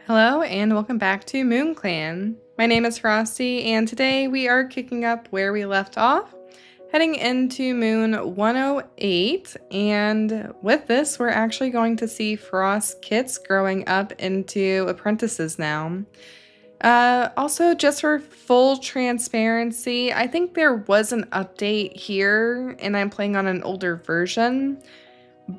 Hello and welcome back to MoonClan. My name is Frosty and today we are kicking up where we left off, heading into Moon 108, and with this we're actually going to see Frost kits growing up into apprentices now. Also, just for full transparency, I think there was an update here and I'm playing on an older version.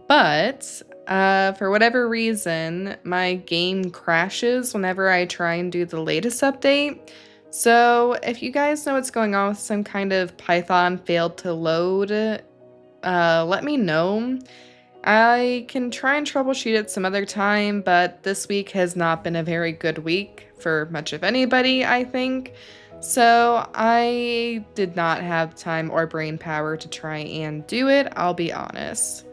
But for whatever reason, my game crashes whenever I try and do the latest update. So if you guys know what's going on with some kind of Python failed to load, let me know. I can try and troubleshoot it some other time, but this week has not been a very good week for much of anybody, I think. So I did not have time or brain power to try and do it, I'll be honest.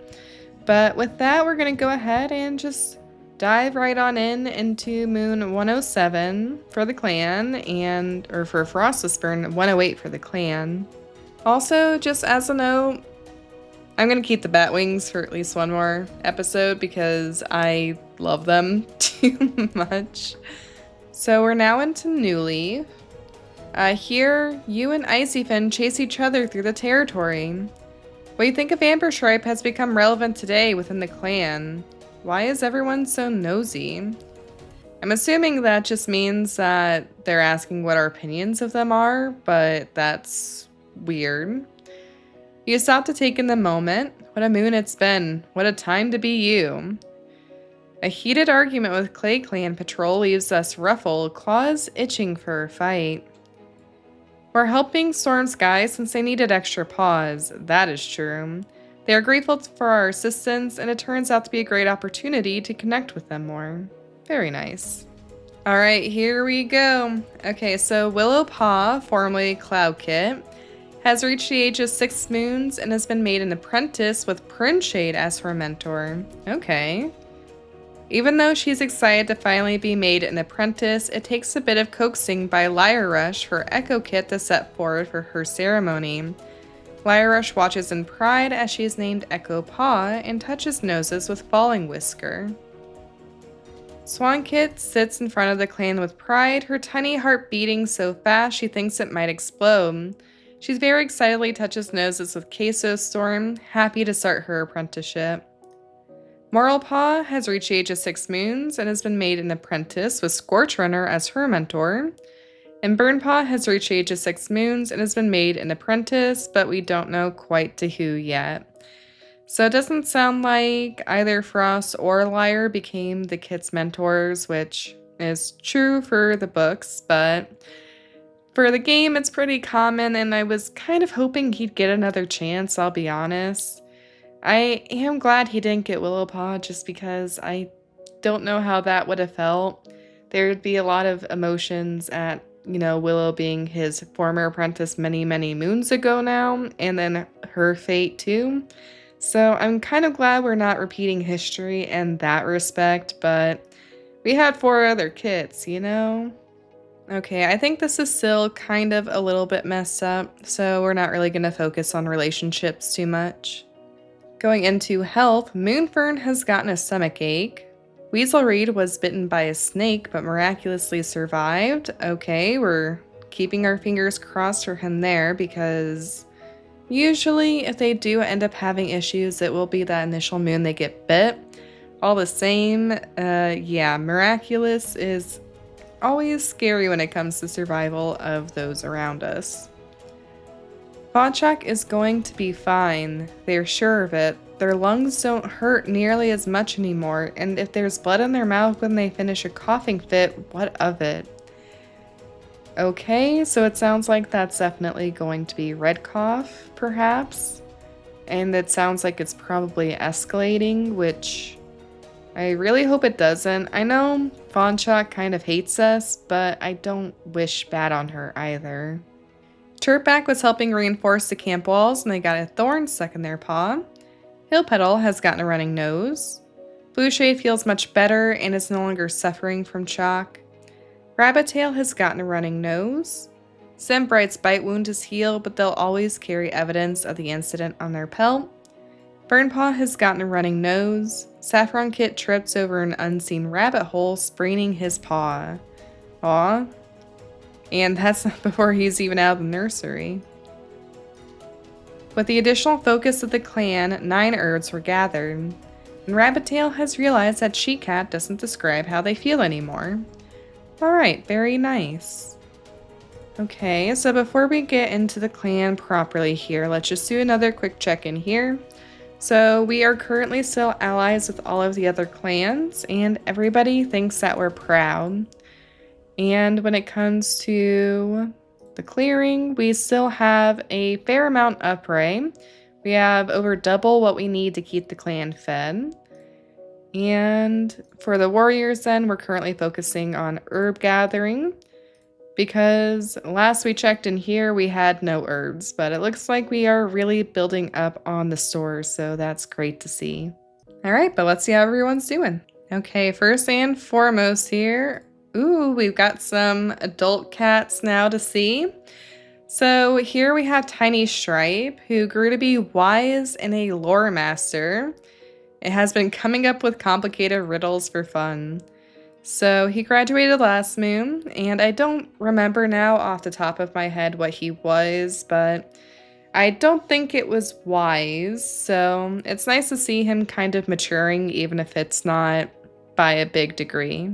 But with that, we're going to go ahead and just dive right on into Moon 107 for the clan, or for Frost Whisper, 108 for the clan. Also, just as a note, I'm going to keep the bat wings for at least one more episode because I love them too much. So we're now into New Leaf. Here, you and Icyfin chase each other through the territory. What do you think of Amber Stripe has become relevant today within the clan? Why is everyone so nosy? I'm assuming that just means that they're asking what our opinions of them are, but that's weird. You stop to take in the moment. What a moon it's been. What a time to be you. A heated argument with Clay Clan Patrol leaves us ruffled, claws itching for a fight. We're helping Storm Sky since they needed extra paws. That is true. They are grateful for our assistance, and it turns out to be a great opportunity to connect with them more. Very nice. Alright, here we go. Okay, so Willow Paw, formerly Cloud Kit, has reached the age of 6 moons and has been made an apprentice with Prinshade as her mentor. Okay. Even though she's excited to finally be made an apprentice, it takes a bit of coaxing by Lyre Rush for Echo Kit to set forward for her ceremony. Lyre Rush watches in pride as she is named Echo Paw and touches noses with Falling Whisker. Swan Kit sits in front of the clan with pride, her tiny heart beating so fast she thinks it might explode. She's very excitedly touches noses with Queso Storm, happy to start her apprenticeship. Moral Paw has reached the age of 6 moons and has been made an apprentice with Scorch Runner as her mentor. And Burn Paw has reached the age of 6 moons and has been made an apprentice, but we don't know quite to who yet. So it doesn't sound like either Frost or Lyre became the kids' mentors, which is true for the books, but for the game it's pretty common, and I was kind of hoping he'd get another chance, I'll be honest. I am glad he didn't get Willowpaw just because I don't know how that would have felt. There would be a lot of emotions at, Willow being his former apprentice many, many moons ago now, and then her fate too. So I'm kind of glad we're not repeating history in that respect, but we had 4 other kits, Okay, I think this is still kind of a little bit messed up, so we're not really going to focus on relationships too much. Going into health, Moonfern has gotten a stomach ache. Weaselreed was bitten by a snake but miraculously survived. Okay, we're keeping our fingers crossed for him there because usually if they do end up having issues, it will be that initial moon they get bit. All the same, yeah, miraculous is always scary when it comes to survival of those around us. Fodchak is going to be fine. They're sure of it. Their lungs don't hurt nearly as much anymore, and if there's blood in their mouth when they finish a coughing fit, what of it? Okay, so it sounds like that's definitely going to be red cough, perhaps? And it sounds like it's probably escalating, which I really hope it doesn't. I know Fodchak kind of hates us, but I don't wish bad on her either. Turtback was helping reinforce the camp walls and they got a thorn stuck in their paw. Hillpetal has gotten a running nose. Blueshade feels much better and is no longer suffering from shock. Rabbitail has gotten a running nose. Simbright's bite wound is healed, but they'll always carry evidence of the incident on their pelt. Fernpaw has gotten a running nose. Saffron Kit trips over an unseen rabbit hole, spraining his paw. Aw. And that's before he's even out of the nursery. With the additional focus of the clan, 9 herbs were gathered, and Rabbitail has realized that She-Cat doesn't describe how they feel anymore. Alright, very nice. Okay, so before we get into the clan properly here, let's just do another quick check-in here. So we are currently still allies with all of the other clans, and everybody thinks that we're proud. And when it comes to the clearing, we still have a fair amount of prey. We have over double what we need to keep the clan fed. And for the warriors then, we're currently focusing on herb gathering, because last we checked in here, we had no herbs, but it looks like we are really building up on the stores, so that's great to see. All right, but let's see how everyone's doing. Okay, first and foremost here, ooh, we've got some adult cats now to see. So here we have Tiny Stripe, who grew to be wise and a lore master. It has been coming up with complicated riddles for fun. So he graduated last moon, and I don't remember now off the top of my head what he was, but I don't think it was wise, so it's nice to see him kind of maturing, even if it's not by a big degree.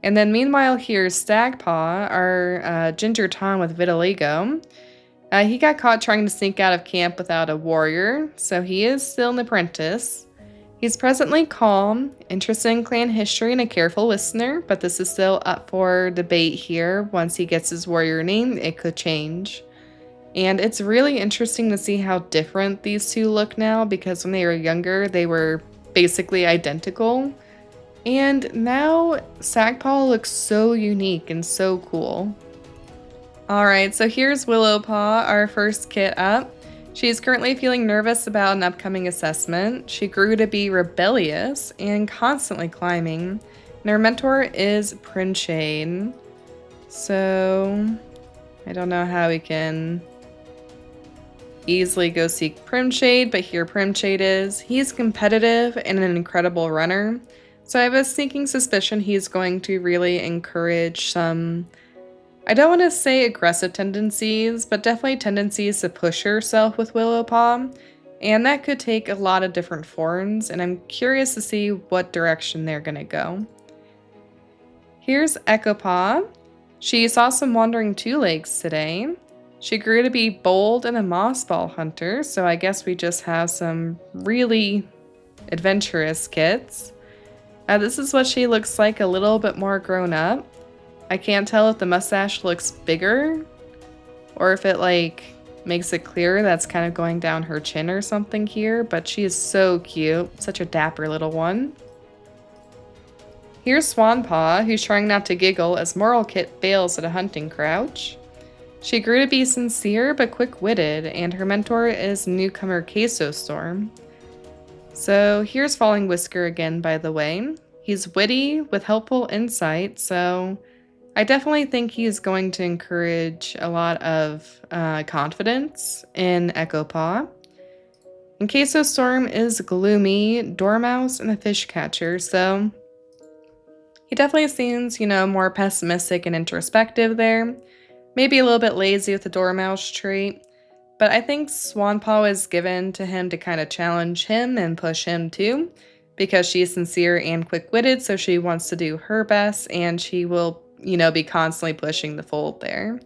And then meanwhile here's Stagpaw, our Ginger Tom with vitiligo. He got caught trying to sneak out of camp without a warrior, so he is still an apprentice. He's presently calm, interested in clan history, and a careful listener, but this is still up for debate here. Once he gets his warrior name, it could change. And it's really interesting to see how different these two look now, because when they were younger, they were basically identical. And now Sagpaw looks so unique and so cool. Alright, so here's Willowpaw, our first kit up. She's currently feeling nervous about an upcoming assessment. She grew to be rebellious and constantly climbing. And her mentor is Prinshade. So I don't know how we can easily go seek Primshade, but here Primshade is. He's competitive and an incredible runner. So I have a sneaking suspicion he's going to really encourage some, I don't want to say aggressive tendencies, but definitely tendencies to push herself with Willowpaw, and that could take a lot of different forms, and I'm curious to see what direction they're going to go. Here's Echopaw. She saw some wandering two-legs today. She grew to be bold and a moss ball hunter, so I guess we just have some really adventurous kits. This is what she looks like a little bit more grown up. I can't tell if the mustache looks bigger or if it like makes it clear that's kind of going down her chin or something here, but she is so cute. Such a dapper little one. Here's Swanpaw, who's trying not to giggle as Moral Kit fails at a hunting crouch. She grew to be sincere but quick-witted, and her mentor is newcomer Queso Storm. So here's Falling Whisker again, by the way. He's witty with helpful insight, so I definitely think he's going to encourage a lot of confidence in Echopaw. And Queso Storm is gloomy, dormouse, and a fish catcher, so he definitely seems, more pessimistic and introspective there. Maybe a little bit lazy with the dormouse trait. But I think Swanpaw is given to him to kind of challenge him and push him too, because she's sincere and quick-witted, so she wants to do her best, and she will, be constantly pushing the fold there.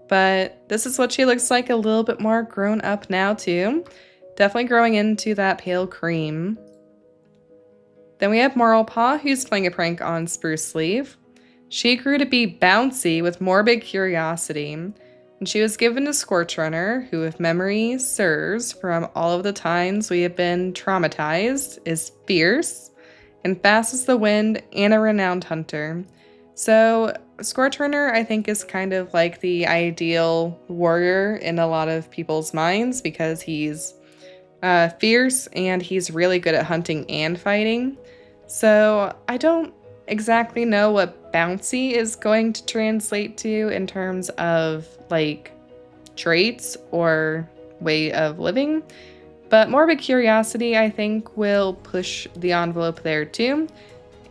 But this is what she looks like a little bit more grown up now too. Definitely growing into that pale cream. Then we have Moralpaw, who's playing a prank on Spruce Leaf. She grew to be bouncy with morbid curiosity, and she was given a Scorch Runner, who, if memory serves from all of the times we have been traumatized, is fierce and fast as the wind and a renowned hunter. So Scorch Runner, I think, is kind of like the ideal warrior in a lot of people's minds, because he's fierce and he's really good at hunting and fighting. So I don't exactly know what bouncy is going to translate to in terms of like traits or way of living, But morbid curiosity, I think, will push the envelope there too.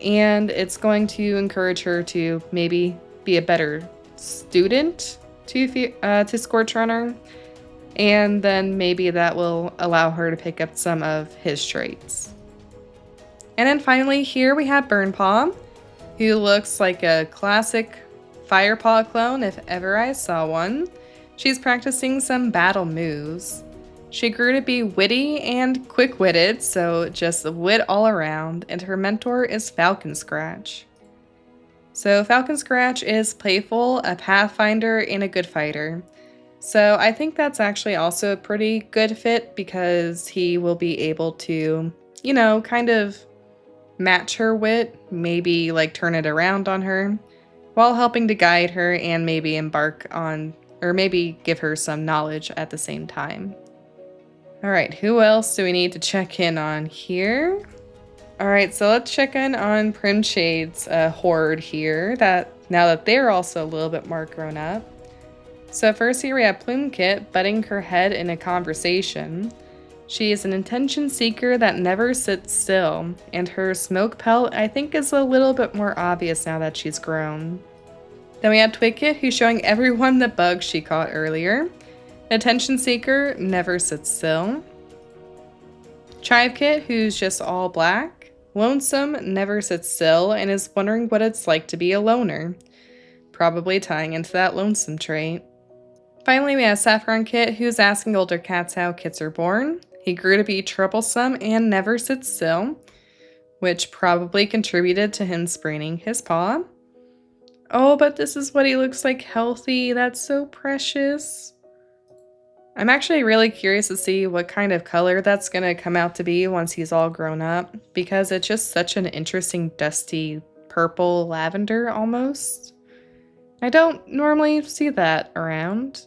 And it's going to encourage her to maybe be a better student to Scorch Runner. And then maybe that will allow her to pick up some of his traits. And then finally, here we have Burnpaw, who looks like a classic Firepaw clone if ever I saw one. She's practicing some battle moves. She grew to be witty and quick-witted, so just wit all around, and her mentor is Falcon Scratch. So Falcon Scratch is playful, a pathfinder, and a good fighter. So I think that's actually also a pretty good fit because he will be able to, you know, kind of match her wit, maybe like turn it around on her, while helping to guide her and maybe embark on, or maybe give her some knowledge at the same time. Alright, who else do we need to check in on here? Alright, so let's check in on Primshade's horde here, now that they're also a little bit more grown up. So first here we have Plumekit butting her head in a conversation. She is an intention seeker that never sits still, and her smoke pelt I think is a little bit more obvious now that she's grown. Then we have Twigkit, who's showing everyone the bug she caught earlier. Attention seeker, never sits still. Chivekit, who's just all black. Lonesome, never sits still, and is wondering what it's like to be a loner. Probably tying into that lonesome trait. Finally, we have Saffron Kit, who's asking older cats how kits are born. He grew to be troublesome and never sits still, which probably contributed to him spraining his paw. Oh, but this is what he looks like healthy. That's so precious. I'm actually really curious to see what kind of color that's going to come out to be once he's all grown up, because it's just such an interesting dusty purple lavender almost. I don't normally see that around.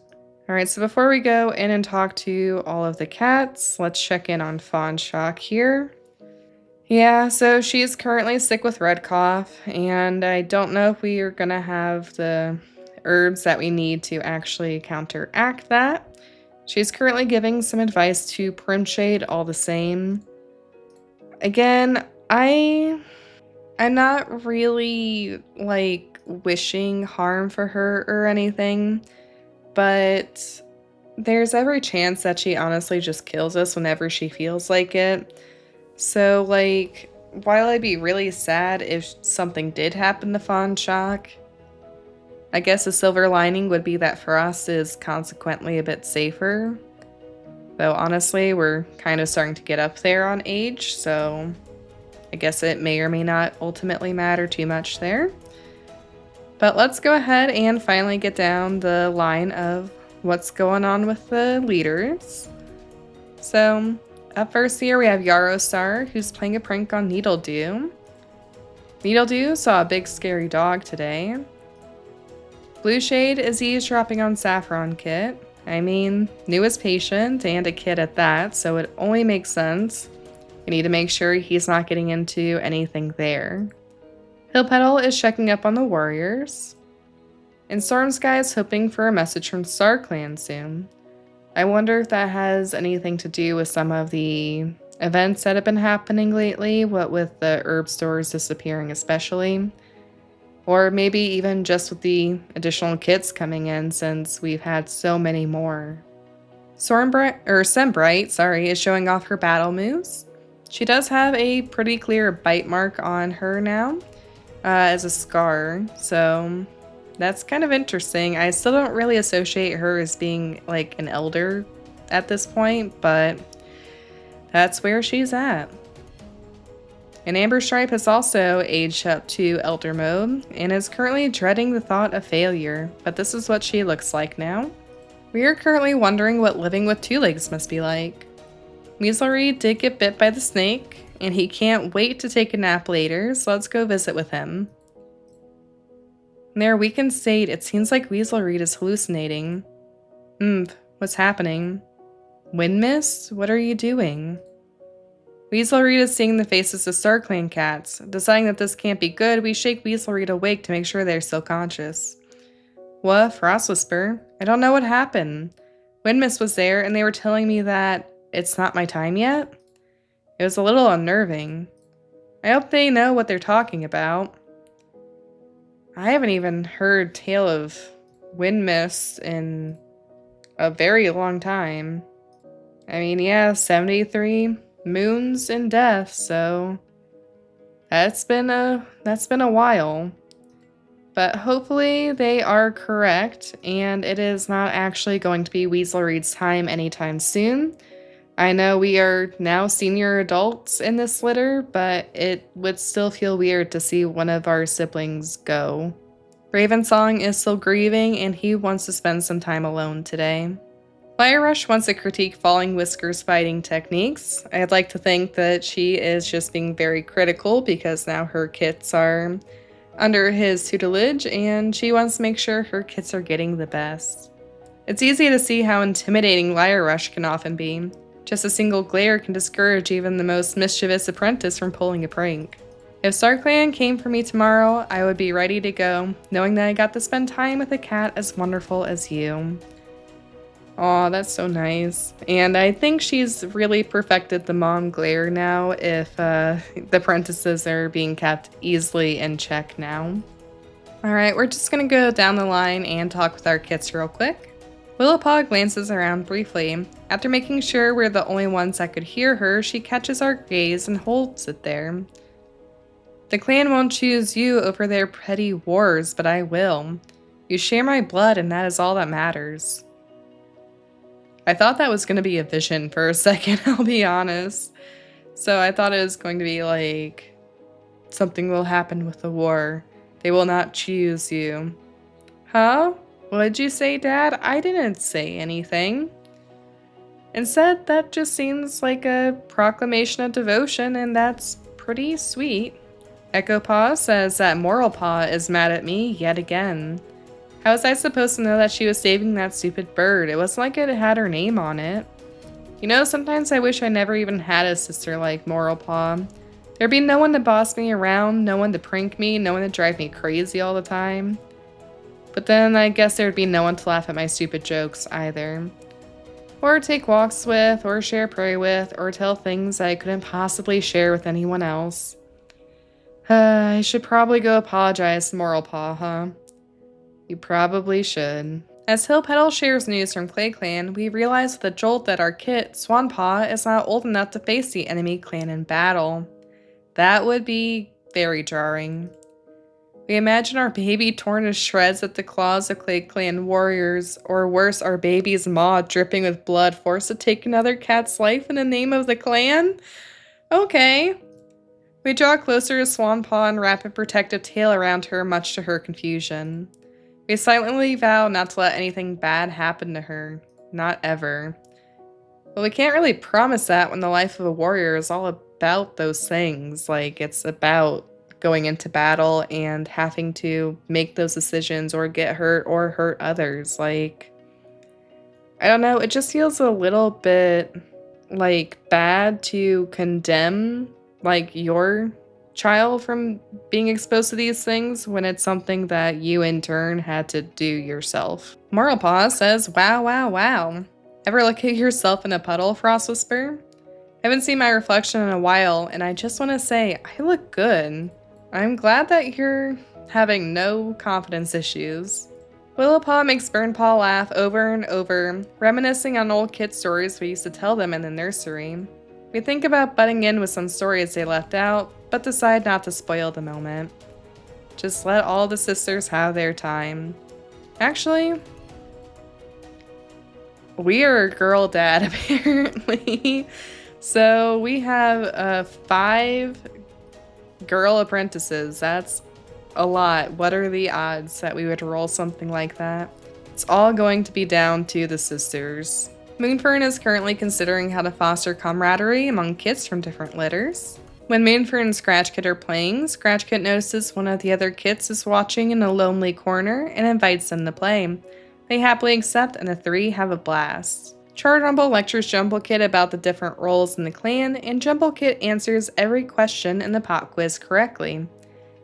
Alright, so before we go in and talk to all of the cats, let's check in on Fawn Shock here. Yeah, so she's currently sick with red cough, and I don't know if we are going to have the herbs that we need to actually counteract that. She's currently giving some advice to Primshade all the same. Again, I'm not really, like, wishing harm for her or anything, but there's every chance that she honestly just kills us whenever she feels like it. So, like, while I'd be really sad if something did happen to Fawn Shock, I guess the silver lining would be that Frost is consequently a bit safer. Though honestly, we're kind of starting to get up there on age, so I guess it may or may not ultimately matter too much there. But let's go ahead and finally get down the line of what's going on with the leaders. So, up first here we have Yarostar, who's playing a prank on Needledew. Needledew saw a big scary dog today. Blueshade is eavesdropping on Saffron Kit. I mean, newest patient and a kid at that, so it only makes sense. We need to make sure he's not getting into anything there. Hillpetal is checking up on the warriors. And Stormsky is hoping for a message from StarClan soon. I wonder if that has anything to do with some of the events that have been happening lately, what with the herb stores disappearing especially. Or maybe even just with the additional kits coming in since we've had so many more. Sembright, is showing off her battle moves. She does have a pretty clear bite mark on her now as a scar, so that's kind of interesting. I still don't really associate her as being like an elder at this point, but that's where she's at. And Amber Stripe has also aged up to Elder Mode and is currently dreading the thought of failure, but this is what she looks like now. We are currently wondering what living with two legs must be like. Weaselreed did get bit by the snake, and he can't wait to take a nap later, so let's go visit with him. In their weakened state, it seems like Weaselreed is hallucinating. What's happening? Wind mist? What are you doing? Weaselreed is seeing the faces of StarClan cats. Deciding that this can't be good, we shake Weaselreed awake to make sure they're still conscious. What? Frost Whisper? I don't know what happened. Windmist was there, and they were telling me that it's not my time yet? It was a little unnerving. I hope they know what they're talking about. I haven't even heard tale of wind mists in a very long time. I mean, yeah, 73 moons in death, so that's been a while. But hopefully they are correct, and it is not actually going to be Weaselreed's time anytime soon. I know we are now senior adults in this litter, but it would still feel weird to see one of our siblings go. Ravensong is still grieving, and he wants to spend some time alone today. Fire Rush wants to critique Falling Whisker's fighting techniques. I'd like to think that she is just being very critical because now her kits are under his tutelage, and she wants to make sure her kits are getting the best. It's easy to see how intimidating Fire Rush can often be. Just a single glare can discourage even the most mischievous apprentice from pulling a prank. If StarClan came for me tomorrow, I would be ready to go, knowing that I got to spend time with a cat as wonderful as you. Aw, that's so nice. And I think she's really perfected the mom glare now if the apprentices are being kept easily in check now. Alright, we're just gonna go down the line and talk with our kits real quick. Willowpaw glances around briefly. After making sure we're the only ones that could hear her, she catches our gaze and holds it there. The clan won't choose you over their petty wars, but I will. You share my blood, and that is all that matters. I thought that was going to be a vision for a second, I'll be honest. So I thought it was going to be like, something will happen with the war. They will not choose you. Huh? What did you say, Dad? I didn't say anything. Instead, that just seems like a proclamation of devotion, and that's pretty sweet. Echo Paw says that Moral Paw is mad at me yet again. How was I supposed to know that she was saving that stupid bird? It wasn't like it had her name on it. You know, sometimes I wish I never even had a sister like Moral Paw. There'd be no one to boss me around, no one to prank me, no one to drive me crazy all the time. But then I guess there'd be no one to laugh at my stupid jokes either. Or take walks with, or share prey with, or tell things I couldn't possibly share with anyone else. I should probably go apologize to Moral Paw, huh? You probably should. As Hill Petal shares news from Clay Clan, we realize with a jolt that our kit, Swanpaw, is not old enough to face the enemy clan in battle. That would be very jarring. We imagine our baby torn to shreds at the claws of Clay Clan warriors, or worse, our baby's maw dripping with blood, forced to take another cat's life in the name of the clan? Okay. We draw closer to Swanpaw and wrap a protective tail around her, much to her confusion. We silently vow not to let anything bad happen to her. Not ever. But we can't really promise that when the life of a warrior is all about those things. Like, it's about going into battle and having to make those decisions or get hurt or hurt others. Like, I don't know, it just feels a little bit, like, bad to condemn, like, your child from being exposed to these things when it's something that you in turn had to do yourself. Moral Paw says, wow, wow, wow. Ever look at yourself in a puddle, Frost Whisper? I haven't seen my reflection in a while, and I just want to say, I look good. I'm glad that you're having no confidence issues. Willowpaw makes Burnpaw laugh over and over, reminiscing on old kid stories we used to tell them in the nursery. We think about butting in with some stories they left out, but decide not to spoil the moment. Just let all the sisters have their time. Actually, we are a girl dad, apparently. So we have 5 girl apprentices. That's a lot. What are the odds that we would roll something like that? It's all going to be down to the sisters. Moonfern is currently considering how to foster camaraderie among kits from different litters. When Moonfern and Scratch Kit are playing, Scratch Kit notices one of the other kits is watching in a lonely corner and invites them to play. They happily accept, and the 3 have a blast. Charrumble lectures Jumble Kit about the different roles in the clan, and Jumble Kit answers every question in the pop quiz correctly.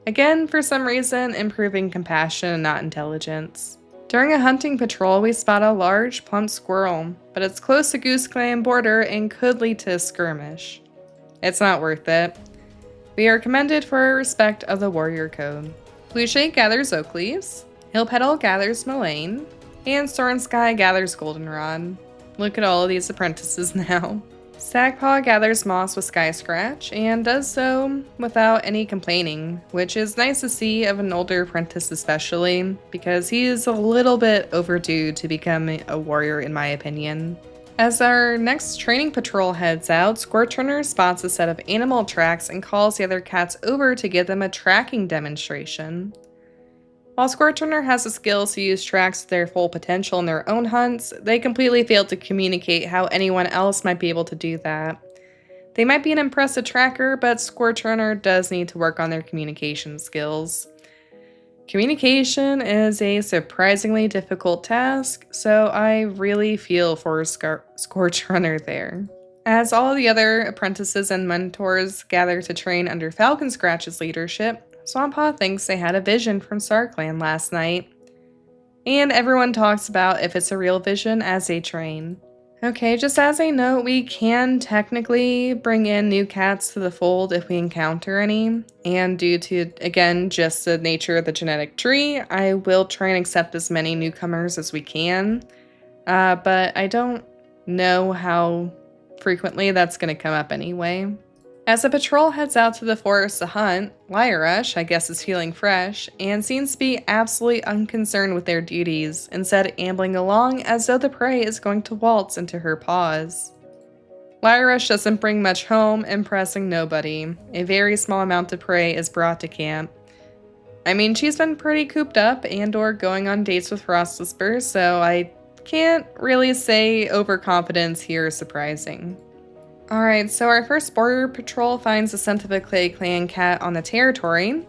Again, for some reason, improving compassion and not intelligence. During a hunting patrol, we spot a large, plump squirrel, but it's close to Goose Clan border and could lead to a skirmish. It's not worth it. We are commended for our respect of the warrior code. Blueshake gathers oak leaves, Hillpetal gathers mullein, and Storm Sky gathers goldenrod. Look at all of these apprentices now. Stagpaw gathers moss with Sky Scratch, and does so without any complaining, which is nice to see of an older apprentice especially, because he is a little bit overdue to become a warrior in my opinion. As our next training patrol heads out, Squirtrunner spots a set of animal tracks and calls the other cats over to give them a tracking demonstration. While Squirtrunner has the skills to use tracks to their full potential in their own hunts, they completely fail to communicate how anyone else might be able to do that. They might be an impressive tracker, but Squirtrunner does need to work on their communication skills. Communication is a surprisingly difficult task, so I really feel for Squirtrunner there. As all the other apprentices and mentors gather to train under Falcon Scratch's leadership, Swampaw thinks they had a vision from StarClan last night, and everyone talks about if it's a real vision as they train. Okay, just as a note, we can technically bring in new cats to the fold if we encounter any, and due to, again, just the nature of the genetic tree, I will try and accept as many newcomers as we can, but I don't know how frequently that's going to come up anyway. As the patrol heads out to the forest to hunt, Lyrush, I guess, is feeling fresh, and seems to be absolutely unconcerned with their duties, instead ambling along as though the prey is going to waltz into her paws. Lyrush doesn't bring much home, impressing nobody. A very small amount of prey is brought to camp. I mean, she's been pretty cooped up and/or going on dates with Frost Whisper, so I can't really say overconfidence here is surprising. Alright, so our first border patrol finds the scent of a Clay Clan cat on the territory.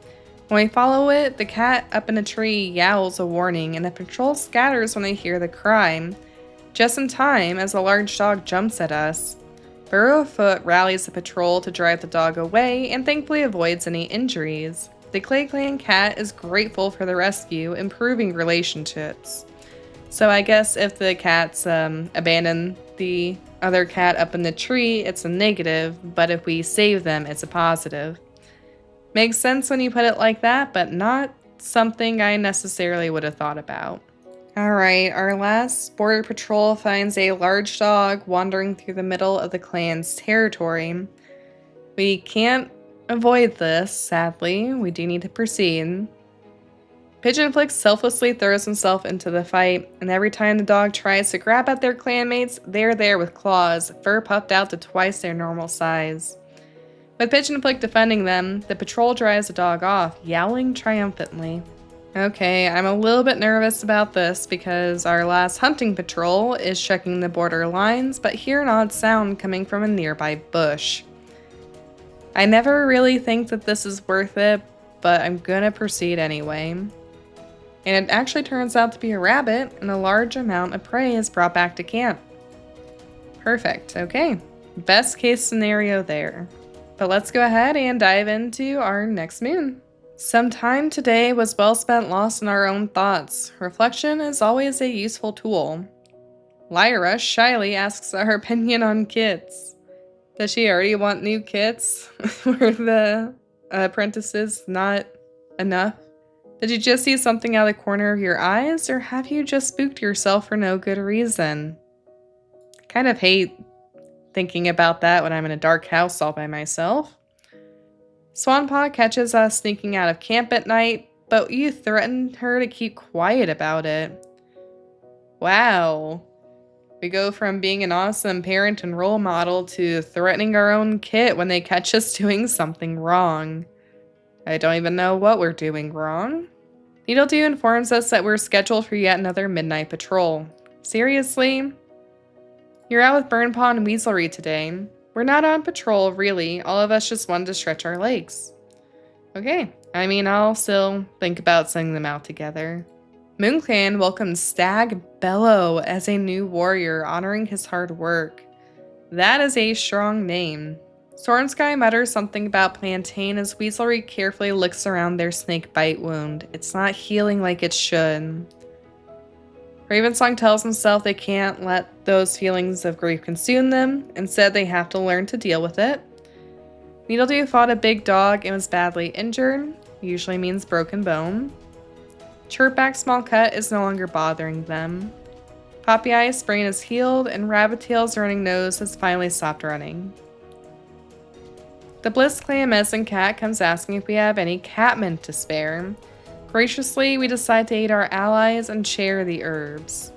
When we follow it, the cat up in a tree yowls a warning, and the patrol scatters when they hear the cry, just in time as a large dog jumps at us. Burrowfoot rallies the patrol to drive the dog away and thankfully avoids any injuries. The Clay Clan cat is grateful for the rescue, improving relationships. So I guess if the cats abandon the other cat up in the tree, it's a negative, but if we save them, it's a positive. Makes sense when you put it like that, but not something I necessarily would have thought about. Alright, our last border patrol finds a large dog wandering through the middle of the clan's territory. We can't avoid this, sadly. We do need to proceed. Pigeonflix selflessly throws himself into the fight, and every time the dog tries to grab at their clanmates, they're there with claws, fur puffed out to twice their normal size. With Pigeonflix defending them, the patrol drives the dog off, yowling triumphantly. Okay, I'm a little bit nervous about this because our last hunting patrol is checking the border lines, but hear an odd sound coming from a nearby bush. I never really think that this is worth it, but I'm gonna proceed anyway. And it actually turns out to be a rabbit, and a large amount of prey is brought back to camp. Perfect, okay. Best case scenario there. But let's go ahead and dive into our next moon. Some time today was well spent lost in our own thoughts. Reflection is always a useful tool. Lyra shyly asks our opinion on kits. Does she already want new kits? Were the apprentices not enough? Did you just see something out of the corner of your eyes, or have you just spooked yourself for no good reason? I kind of hate thinking about that when I'm in a dark house all by myself. Swanpaw catches us sneaking out of camp at night, but you threatened her to keep quiet about it. Wow. We go from being an awesome parent and role model to threatening our own kit when they catch us doing something wrong. I don't even know what we're doing wrong. Needledew informs us that we're scheduled for yet another midnight patrol. Seriously? You're out with Burnpaw and Weaselreed today. We're not on patrol, really. All of us just wanted to stretch our legs. Okay, I mean, I'll still think about sending them out together. MoonClan welcomes Stag Bellow as a new warrior, honoring his hard work. That is a strong name. Stormsky mutters something about plantain as Weaselreed carefully looks around their snake bite wound. It's not healing like it should. Ravensong tells himself they can't let those feelings of grief consume them. Instead, they have to learn to deal with it. Needledew fought a big dog and was badly injured, usually means broken bone. Chirpback's small cut is no longer bothering them. Poppy Eye's sprain is healed, and Rabbitail's running nose has finally stopped running. The Bliss Clan medicine cat comes asking if we have any catmint to spare. Graciously, we decide to aid our allies and share the herbs.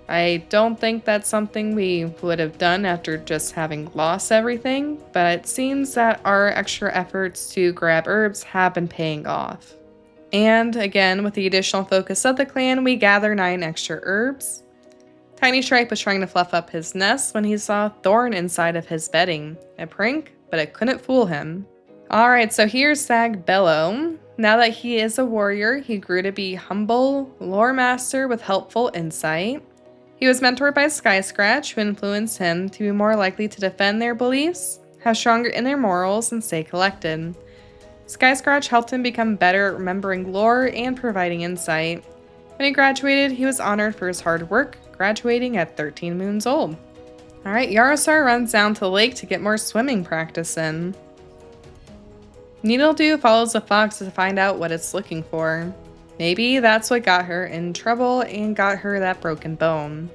I don't think that's something we would have done after just having lost everything, but it seems that our extra efforts to grab herbs have been paying off. And again, with the additional focus of the clan, we gather 9 extra herbs. Tiny Stripe was trying to fluff up his nest when he saw a thorn inside of his bedding. A prank, but it couldn't fool him. Alright, so here's Sag Bellow. Now that he is a warrior, he grew to be humble, lore master with helpful insight. He was mentored by Sky Scratch, who influenced him to be more likely to defend their beliefs, have stronger inner morals, and stay collected. Sky Scratch helped him become better at remembering lore and providing insight. When he graduated, he was honored for his hard work, graduating at 13 moons old. Alright, Yarosar runs down to the lake to get more swimming practice in. Needledew follows the fox to find out what it's looking for. Maybe that's what got her in trouble and got her that broken bone.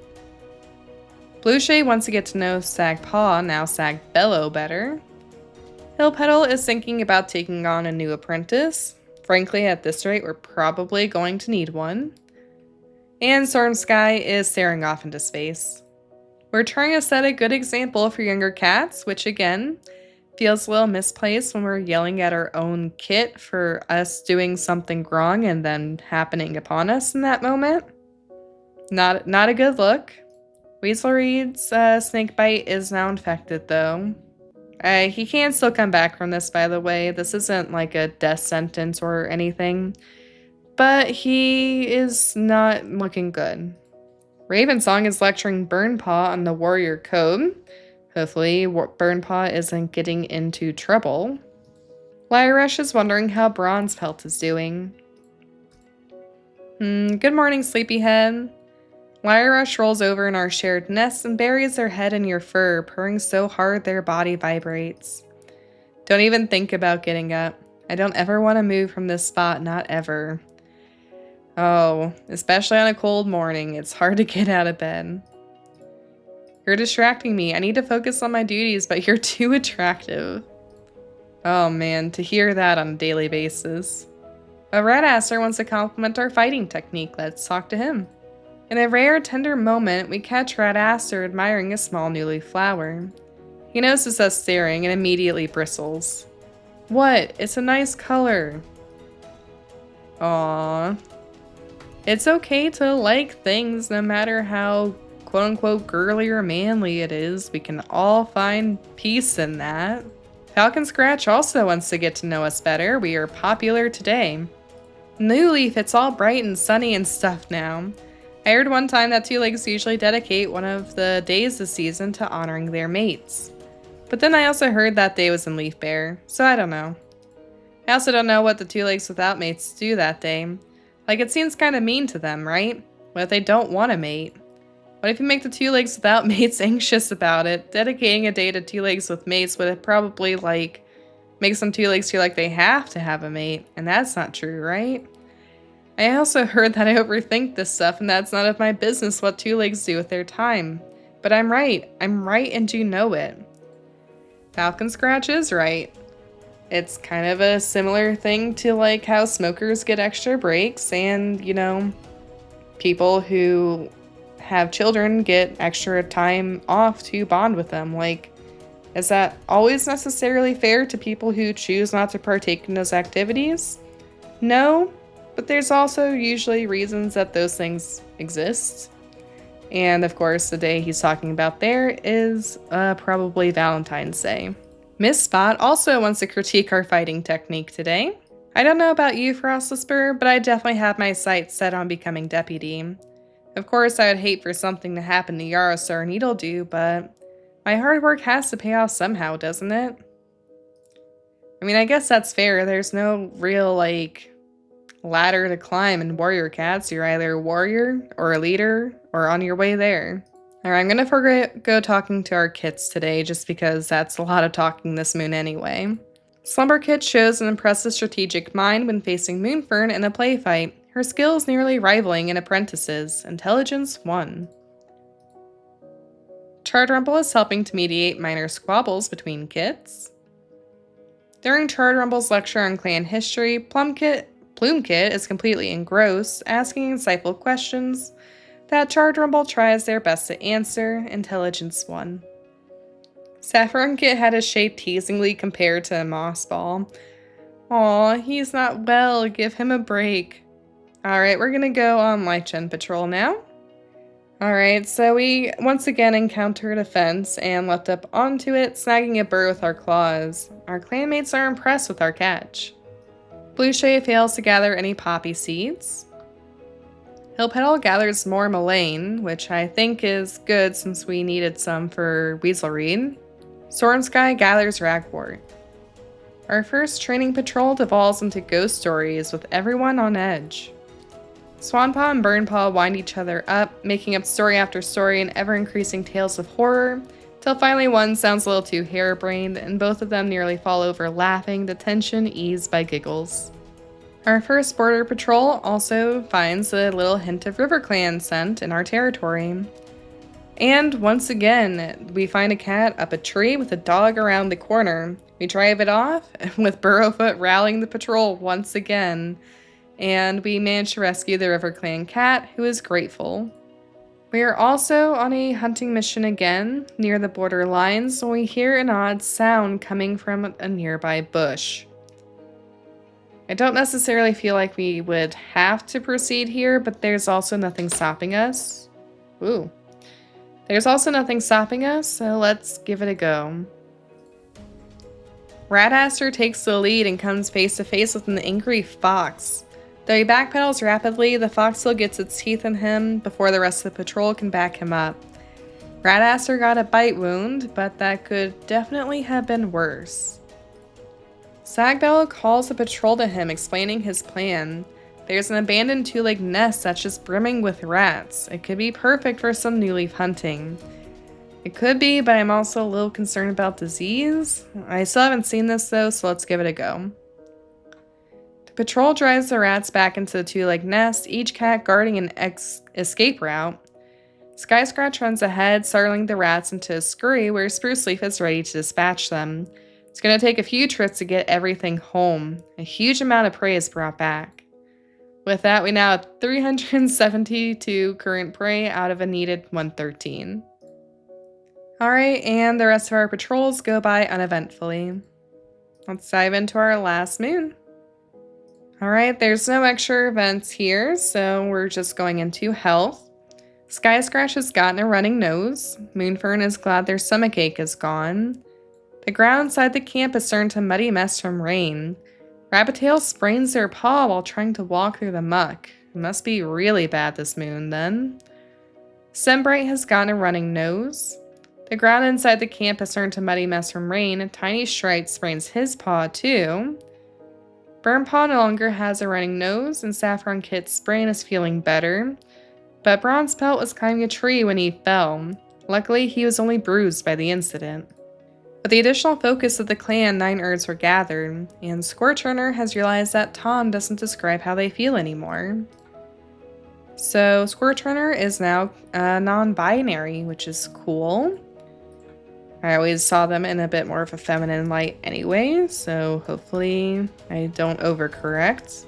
Blueshay wants to get to know Sagpaw, now Sagbellow, better. Hillpetal is thinking about taking on a new apprentice. Frankly, at this rate, we're probably going to need one. And Stormsky is staring off into space. We're trying to set a good example for younger cats, which again, feels a little misplaced when we're yelling at our own kit for us doing something wrong and then happening upon us in that moment. Not a good look. Weaselreed's snakebite is now infected though. He can still come back from this, by the way. This isn't like a death sentence or anything. But he is not looking good. Ravensong is lecturing Burnpaw on the warrior code. Hopefully, Burnpaw isn't getting into trouble. Lyrush is wondering how Bronzepelt is doing. Good morning, sleepyhead. Lyrush rolls over in our shared nest and buries their head in your fur, purring so hard their body vibrates. Don't even think about getting up. I don't ever want to move from this spot, not ever. Oh, especially on a cold morning, it's hard to get out of bed. You're distracting me. I need to focus on my duties, but you're too attractive. Oh man, to hear that on a daily basis. A Radasser wants to compliment our fighting technique. Let's talk to him. In a rare, tender moment, we catch Radasser admiring a small newly flower. He notices us staring and immediately bristles. What? It's a nice color. Aww. It's okay to like things no matter how quote-unquote girly or manly it is. We can all find peace in that. Falcon Scratch also wants to get to know us better. We are popular today. New Leaf, it's all bright and sunny and stuff now. I heard one time that Two Legs usually dedicate one of the days this season to honoring their mates. But then I also heard that day was in Leaf Bear, so I don't know. I also don't know what the Two Legs without mates do that day. Like, it seems kind of mean to them, right? What if they don't want a mate? What if you make the Two Legs without mates anxious about it? Dedicating a day to Two Legs with mates would probably, like, make some Two Legs feel like they have to have a mate, and that's not true, right? I also heard that I overthink this stuff, and that's none of my business what Two Legs do with their time. But I'm right. I'm right, and you know it. Falcon Scratch is right. It's kind of a similar thing to like how smokers get extra breaks and, you know, people who have children get extra time off to bond with them. Like, is that always necessarily fair to people who choose not to partake in those activities? No, but there's also usually reasons that those things exist. And of course, the day he's talking about there is probably Valentine's Day. Miss Spot also wants to critique our fighting technique today. I don't know about you, Frost Whisperer, but I definitely have my sights set on becoming deputy. Of course, I would hate for something to happen to Yarosar or Needledew, but my hard work has to pay off somehow, doesn't it? I mean, I guess that's fair. There's no real, like, ladder to climb in warrior cats. You're either a warrior or a leader or on your way there. Alright, I'm gonna go talking to our kits today just because that's a lot of talking this moon anyway. Slumber Kit shows an impressive strategic mind when facing Moonfern in a play fight. Her skills nearly rivaling an Apprentice's. Intelligence 1. Charred is helping to mediate minor squabbles between kits. During Charred lecture on clan history, Plume Kit is completely engrossed, asking insightful questions that Charred tries their best to answer. Intelligence 1. Saffron Kit had his shape teasingly compared to a moss ball. Aw, he's not well, give him a break. Alright, we're gonna go on LifeGen patrol now. Alright, so we once again encountered a fence and leapt up onto it, snagging a burr with our claws. Our clanmates are impressed with our catch. Blueshay fails to gather any poppy seeds. Hillpetal gathers more mullein, which I think is good since we needed some for Weaselreed. Stormsky gathers ragwort. Our first training patrol devolves into ghost stories with everyone on edge. Swanpaw and Burnpaw wind each other up, making up story after story and ever-increasing tales of horror, till finally one sounds a little too harebrained and both of them nearly fall over laughing, the tension eased by giggles. Our first border patrol also finds a little hint of RiverClan scent in our territory. And once again, we find a cat up a tree with a dog around the corner. We drive it off, with Burrowfoot rallying the patrol once again, and we manage to rescue the RiverClan cat, who is grateful. We are also on a hunting mission again, near the border lines, when we hear an odd sound coming from a nearby bush. I don't necessarily feel like we would have to proceed here, but there's also nothing stopping us. Ooh. There's also nothing stopping us, so let's give it a go. Radaster takes the lead and comes face to face with an angry fox. Though he backpedals rapidly, the fox still gets its teeth in him before the rest of the patrol can back him up. Radaster got a bite wound, but that could definitely have been worse. Sagbell calls the patrol to him, explaining his plan. There's an abandoned two-legged nest that's just brimming with rats. It could be perfect for some new leaf hunting. It could be, but I'm also a little concerned about disease. I still haven't seen this though, so let's give it a go. The patrol drives the rats back into the two-legged nest, each cat guarding an escape route. Sky Scratch runs ahead, startling the rats into a scurry where Spruce Leaf is ready to dispatch them. It's going to take a few trips to get everything home. A huge amount of prey is brought back. With that, we now have 372 current prey out of a needed 113. Alright, and the rest of our patrols go by uneventfully. Let's dive into our last moon. Alright, there's no extra events here, so we're just going into health. Sky Scratch has gotten a running nose. Moonfern is glad their stomachache is gone. The ground inside the camp is turned to muddy mess from rain. Rabbitail sprains their paw while trying to walk through the muck. It must be really bad this moon, then. Sembright has gotten a running nose. The ground inside the camp has turned to muddy mess from rain. Tiny Shrike sprains his paw, too. Burnpaw no longer has a running nose, and Saffron Kit's brain is feeling better. But Bronze Pelt was climbing a tree when he fell. Luckily, he was only bruised by the incident. With the additional focus of the clan, 9 Urds were gathered, and Squirturner has realized that Tom doesn't describe how they feel anymore. So Squirturner is now non-binary, which is cool. I always saw them in a bit more of a feminine light anyway, so hopefully I don't overcorrect.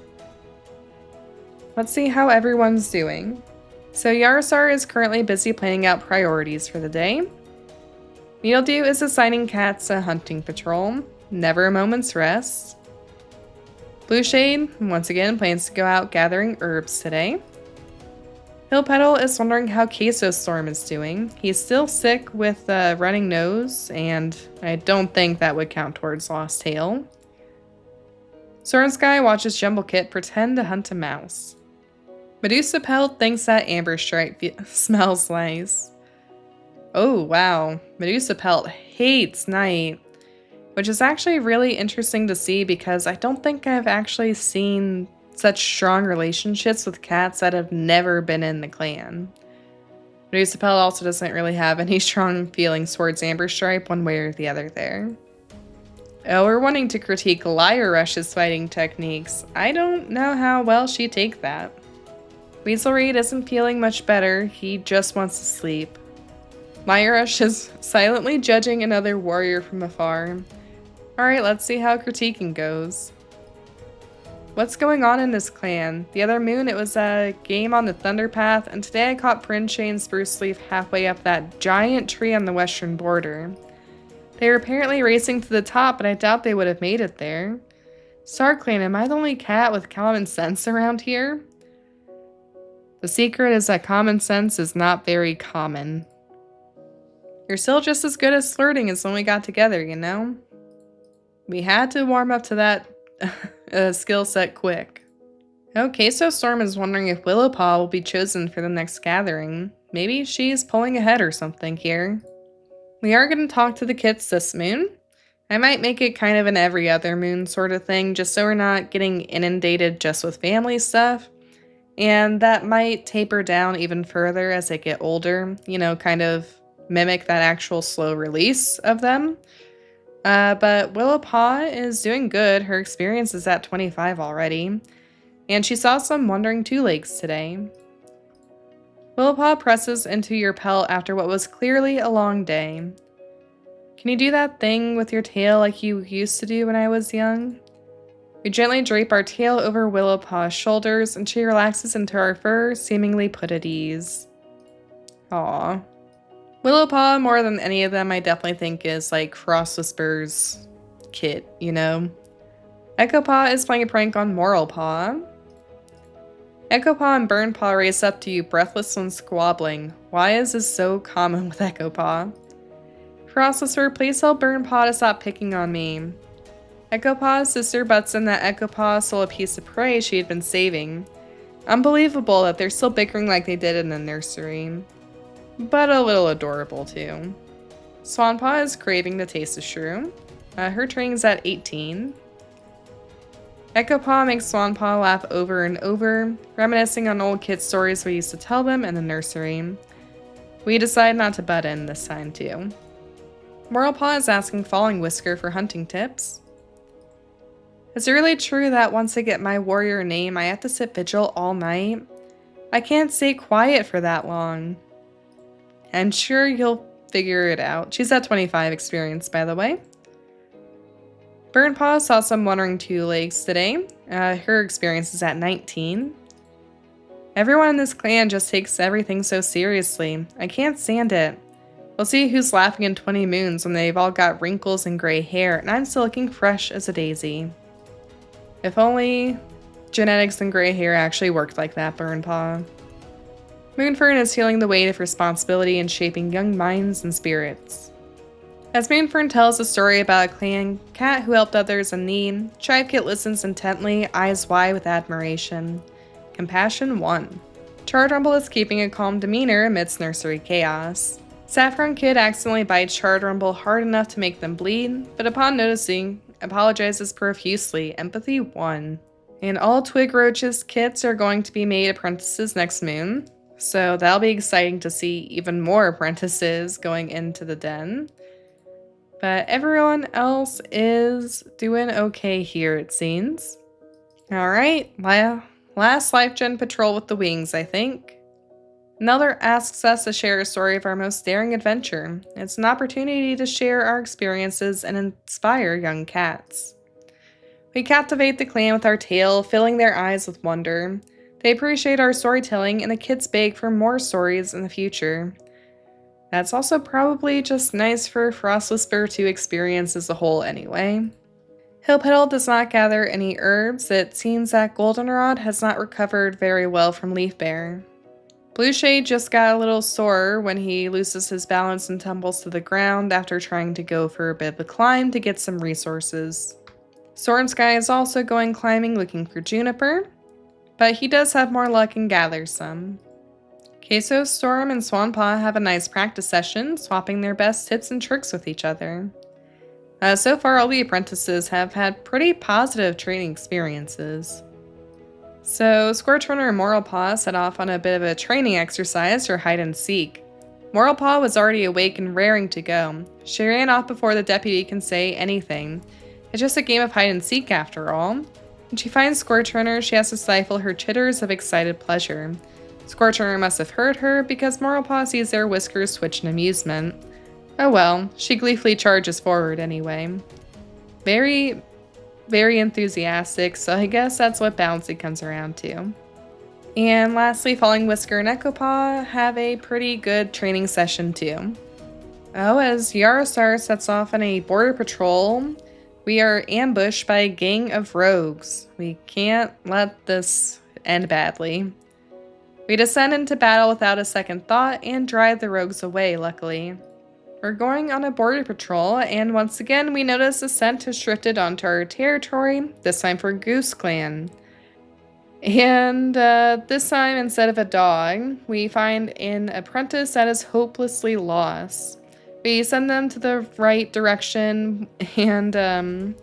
Let's see how everyone's doing. So Yarsar is currently busy planning out priorities for the day. Needledew is assigning cats a hunting patrol. Never a moment's rest. Blueshade, once again, plans to go out gathering herbs today. Hillpetal is wondering how Queso Storm is doing. He's still sick with a running nose, and I don't think that would count towards Lost Tail. Stormsky watches Jumbлекit pretend to hunt a mouse. Medusa Pelt thinks that Amber Stripe smells nice. Oh wow, Medusa Pelt hates night, which is actually really interesting to see because I don't think I've actually seen such strong relationships with cats that have never been in the clan. Weaselreed also doesn't really have any strong feelings towards Amber Stripe one way or the other there. Oh, we're wanting to critique Liar Rush's fighting techniques. I don't know how well she'd take that. Weaselreed isn't feeling much better, he just wants to sleep. Liar Rush is silently judging another warrior from afar. Alright, let's see how critiquing goes. What's going on in this clan? The other moon, it was a game on the Thunder Path, and today I caught Prince and Spruce Leaf halfway up that giant tree on the western border. They were apparently racing to the top, but I doubt they would have made it there. Star Clan, am I the only cat with common sense around here? The secret is that common sense is not very common. You're still just as good at flirting as when we got together, you know? We had to warm up to that skill set quick. Okay, so Storm is wondering if Willowpaw will be chosen for the next gathering. Maybe she's pulling ahead or something here. We are going to talk to the kids this moon. I might make it kind of an every other moon sort of thing, just so we're not getting inundated just with family stuff. And that might taper down even further as they get older, you know, kind of mimic that actual slow release of them. But Willowpaw is doing good. Her experience is at 25 already. And she saw some wandering two-legs today. Willowpaw presses into your pelt after what was clearly a long day. Can you do that thing with your tail like you used to do when I was young? We gently drape our tail over Willowpaw's shoulders and she relaxes into our fur, seemingly put at ease. Aww. Willowpaw, more than any of them, I definitely think is like Frost Whisper's kit, you know? Echopaw is playing a prank on Moralpaw. Echopaw and Burnpaw race up to you, breathless and squabbling. Why is this so common with Echopaw? Frost Whisper, please tell Burnpaw to stop picking on me. Echopaw's sister butts in that Echopaw stole a piece of prey she had been saving. Unbelievable that they're still bickering like they did in the nursery. But a little adorable too. Swanpaw is craving the taste of shroom. Her training's at 18. Echopaw makes Swanpaw laugh over and over, reminiscing on old kid stories we used to tell them in the nursery. We decide not to butt in this time too. Moralpaw is asking Falling Whisker for hunting tips. Is it really true that once I get my warrior name, I have to sit vigil all night? I can't stay quiet for that long. I'm sure you'll figure it out. She's at 25 experience, by the way. Burnpaw saw some wandering two-legs today. Her experience is at 19. Everyone in this clan just takes everything so seriously. I can't stand it. We'll see who's laughing in 20 moons when they've all got wrinkles and gray hair, and I'm still looking fresh as a daisy. If only genetics and gray hair actually worked like that, Burnpaw. Moonfern is feeling the weight of responsibility in shaping young minds and spirits. As Moonfern tells a story about a clan cat who helped others in need, Chivekit listens intently, eyes wide with admiration. Compassion 1. Chardrumble is keeping a calm demeanor amidst nursery chaos. Saffron Kid accidentally bites Chardrumble hard enough to make them bleed, but upon noticing, apologizes profusely. Empathy 1. And all Twig Roach's kits are going to be made apprentices next moon, so that'll be exciting to see even more apprentices going into the den. But everyone else is doing okay here, it seems. Alright, last LifeGen patrol with the wings, I think. Nelder asks us to share a story of our most daring adventure. It's an opportunity to share our experiences and inspire young cats. We captivate the clan with our tale, filling their eyes with wonder. They appreciate our storytelling, and the kids beg for more stories in the future. That's also probably just nice for Frost Whisper to experience as a whole anyway. Hillpetal does not gather any herbs. It seems that Goldenrod has not recovered very well from Leafbear. Blueshade just got a little sore when he loses his balance and tumbles to the ground after trying to go for a bit of a climb to get some resources. Stormsky is also going climbing looking for Juniper, but he does have more luck and gathers some. Queso, Storm, and Swanpaw have a nice practice session, swapping their best tips and tricks with each other. So far, all the apprentices have had pretty positive training experiences. So Squirtrunner and Moralpaw set off on a bit of a training exercise for hide and seek. Moralpaw was already awake and raring to go. She ran off before the deputy can say anything. It's just a game of hide and seek after all. When she finds Squirtrunner, she has to stifle her chitters of excited pleasure. Squirtrunner must have heard her because Moralpaw sees their whiskers twitch in amusement. Oh well, she gleefully charges forward anyway. Very, very enthusiastic, so I guess that's what Bouncy comes around to. And lastly, Falling Whisker and Echopaw have a pretty good training session too. Oh, as Yarostar sets off on a border patrol, we are ambushed by a gang of rogues. We can't let this end badly. We descend into battle without a second thought and drive the rogues away, luckily. We're going on a border patrol, and once again we notice a scent has drifted onto our territory, this time for GooseClan. And this time, instead of a dog, we find an apprentice that is hopelessly lost. We send them to the right direction, and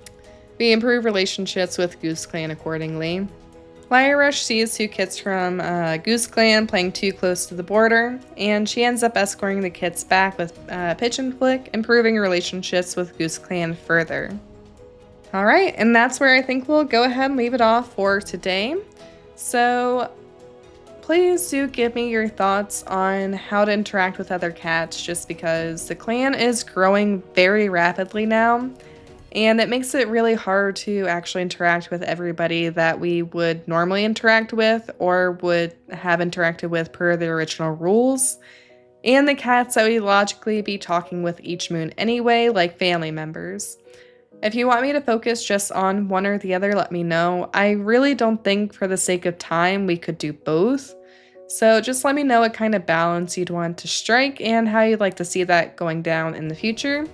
we improve relationships with GooseClan accordingly. Liar Rush sees two kids from GooseClan playing too close to the border, and she ends up escorting the kids back with Pitch and Flick, improving relationships with GooseClan further. Alright, and that's where I think we'll go ahead and leave it off for today. So please do give me your thoughts on how to interact with other cats, just because the clan is growing very rapidly now, and it makes it really hard to actually interact with everybody that we would normally interact with or would have interacted with per the original rules, and the cats that we logically be talking with each moon anyway, like family members. If you want me to focus just on one or the other, let me know. I really don't think for the sake of time we could do both. So just let me know what kind of balance you'd want to strike and how you'd like to see that going down in the future.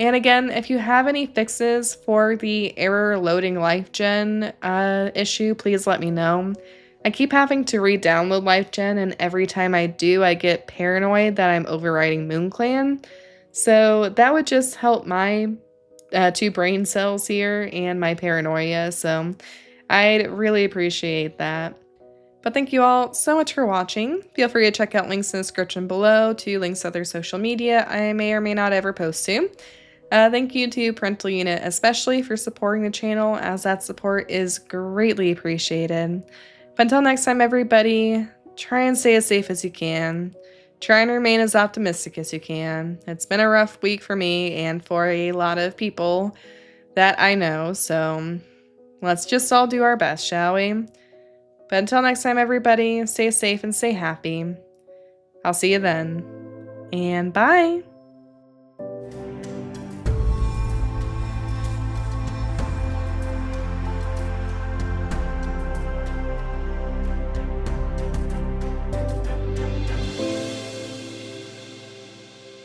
And again, if you have any fixes for the error loading LifeGen issue, please let me know. I keep having to re-download LifeGen, and every time I do, I get paranoid that I'm overwriting MoonClan. So that would just help my two brain cells here and my paranoia, so I'd really appreciate that. But thank you all so much for watching. Feel free to check out links in the description below to links to other social media I may or may not ever post to. Thank you to Parental Unit especially for supporting the channel, as that support is greatly appreciated. But until next time, everybody, try and stay as safe as you can. Try and remain as optimistic as you can. It's been a rough week for me and for a lot of people that I know, so let's just all do our best, shall we? But until next time, everybody, stay safe and stay happy. I'll see you then. And bye!